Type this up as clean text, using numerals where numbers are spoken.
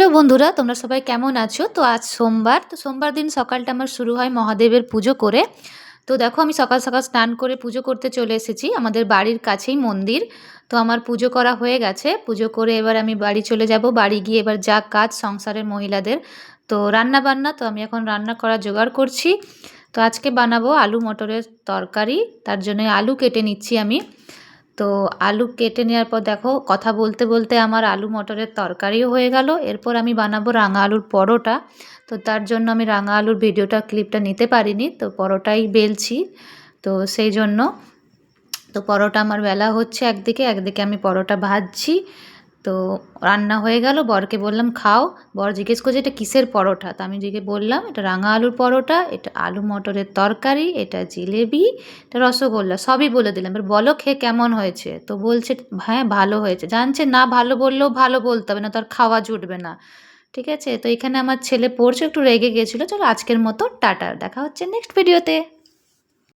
Hello বন্ধুরা, তোমরা সবাই কেমন আছো? তো আজ সোমবার। তো সোমবার দিন সকালটা আমার শুরু হয় মহাদেবের পুজো করে। তো দেখো আমি সকাল, সকাল স্নান করে পুজো করতে চলে এসেছি। আমাদের বাড়ির কাছেই মন্দির। তো আমার পুজো করা হয়ে গেছে। পুজো করে এবার আমি বাড়ি চলে যাব। বাড়ি গিয়ে এবার যা কাজ সংসারের মহিলাদের, তো রান্না-বান্না, তো আমি এখন রান্না করার জোগাড় করছি। তো আজকে বানাবো আলু মটরের তরকারি। তার জন্য আলু কেটে নিচ্ছি আমি। তো আলু কেটে নেওয়ার পর দেখো কথা বলতে বলতে আমার আলু মটরের তরকারিও হয়ে গেল। এরপর আমি বানাবো রাঙা আলুর পরোটা। তো তার জন্য আমি রাঙা আলুর ভিডিওটা ক্লিপটা নিতে পারিনি, তো পরোটাই বেলছি। তো সেই জন্য তো পরোটা আমার বেলা হচ্ছে একদিকে, একদিকে আমি পরোটা ভাজছি। তো রান্না হয়ে গেল, বরকে বললাম খাও। বর জিজ্ঞেস করছে এটা কিসের পরোটা, তো আমি বললাম এটা রাঙা আলুর পরোটা, এটা আলু মটরের তরকারি, এটা জিলেবি, এটা রসগোল্লা, সবই বলে দিলাম। এবার বলো খেয়ে কেমন হয়েছে। তো বলছে হ্যাঁ ভালো হয়েছে। জানছে না ভালো বললেও ভালো বলতে হবে, না তো আর খাওয়া জুটবে না। ঠিক আছে, তো এখানে আমার ছেলে পড়ছে, একটু রেগে গেছিলো। চলো আজকের মতো টাটা, দেখা হচ্ছে নেক্সট ভিডিওতে।